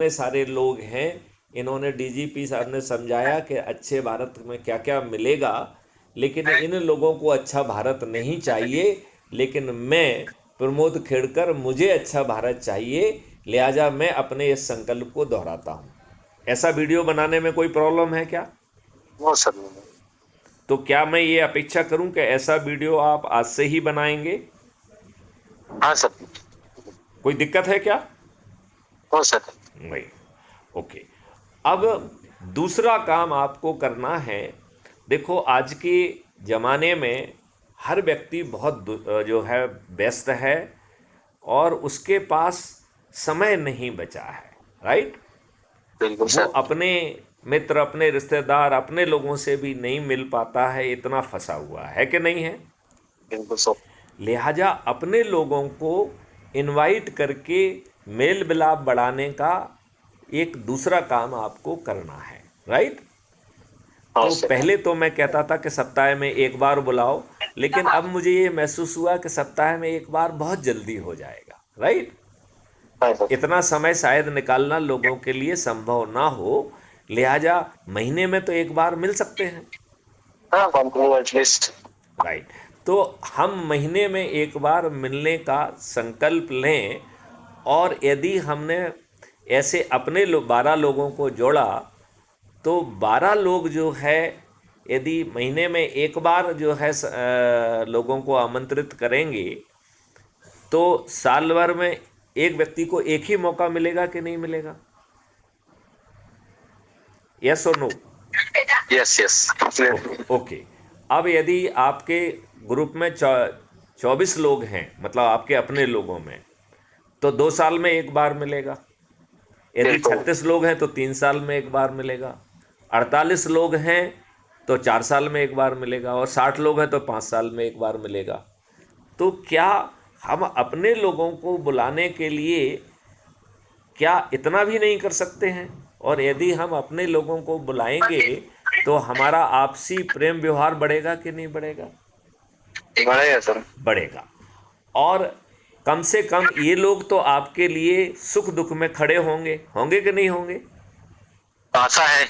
इतने सारे लोग हैं, इन्होंने डीजीपी साहब ने समझाया कि अच्छे भारत में क्या क्या मिलेगा, लेकिन इन लोगों को अच्छा भारत नहीं चाहिए। लेकिन मैं प्रमोद खेड़कर, मुझे अच्छा भारत चाहिए, लिहाजा मैं अपने इस संकल्प को दोहराता हूँ। ऐसा वीडियो बनाने में कोई प्रॉब्लम है क्या? नो सर, नहीं। तो क्या मैं ये अपेक्षा करूं कि ऐसा वीडियो आप आज से ही बनाएंगे? हाँ सर। कोई दिक्कत है क्या? No sir. नहीं। ओके। अब दूसरा काम आपको करना है। देखो, आज के ज़माने में हर व्यक्ति बहुत जो है व्यस्त है, और उसके पास समय नहीं बचा है, राइट? बिल्कुल वो सर। अपने मित्र, अपने रिश्तेदार, अपने लोगों से भी नहीं मिल पाता है, इतना फंसा हुआ है कि नहीं है? बिल्कुल सर। लिहाजा अपने लोगों को इनवाइट करके मेल मिलाप बढ़ाने का एक दूसरा काम आपको करना है, राइट? हाँ तो सर। पहले तो मैं कहता था कि सप्ताह में एक बार बुलाओ, लेकिन अब मुझे ये महसूस हुआ कि सप्ताह में एक बार बहुत जल्दी हो जाएगा, राइट? हाँ सर। इतना समय शायद निकालना लोगों के लिए संभव ना हो, लिहाजा महीने में तो एक बार मिल सकते हैं, हाँ, कंपनी एटलीस्ट। राइट? तो हम महीने में एक बार मिलने का संकल्प लें, और यदि हमने ऐसे अपने 12 लोगों को जोड़ा, तो 12 लोग जो है, यदि महीने में एक बार जो है लोगों को आमंत्रित करेंगे, तो साल भर में एक व्यक्ति को एक ही मौका मिलेगा कि नहीं मिलेगा? यस और नो? Yes yes. ओके। अब यदि आपके ग्रुप में 24 लोग हैं, मतलब आपके अपने लोगों में, तो 2 साल में एक बार मिलेगा। यदि बिल्कुल। 36 लोग हैं तो 3 साल में एक बार मिलेगा। 48 लोग हैं तो 4 साल में एक बार मिलेगा, और 60 लोग हैं तो 5 साल में एक बार मिलेगा। तो क्या हम अपने लोगों को बुलाने के लिए क्या इतना भी नहीं कर सकते हैं? और यदि हम अपने लोगों को बुलाएंगे, तो हमारा आपसी प्रेम व्यवहार बढ़ेगा कि नहीं बढ़ेगा? बढ़ेगा सर। बढ़ेगा। और कम से कम ये लोग तो आपके लिए सुख दुख में खड़े होंगे, होंगे कि नहीं होंगे? आशा है।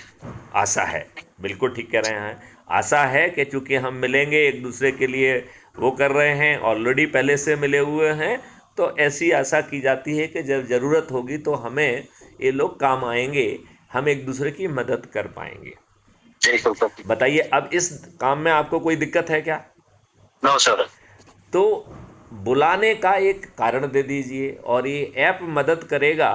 आशा है। बिल्कुल ठीक कह रहे हैं। आशा है कि चूंकि हम मिलेंगे एक दूसरे के लिए, वो कर रहे हैं, ऑलरेडी पहले से मिले हुए हैं, तो ऐसी आशा की जाती है कि जब ज़रूरत होगी तो हमें ये लोग काम आएंगे, हम एक दूसरे की मदद कर पाएंगे। बिल्कुल सर। बताइए, अब इस काम में आपको कोई दिक्कत है क्या? No sir. तो बुलाने का एक कारण दे दीजिए, और ये ऐप मदद करेगा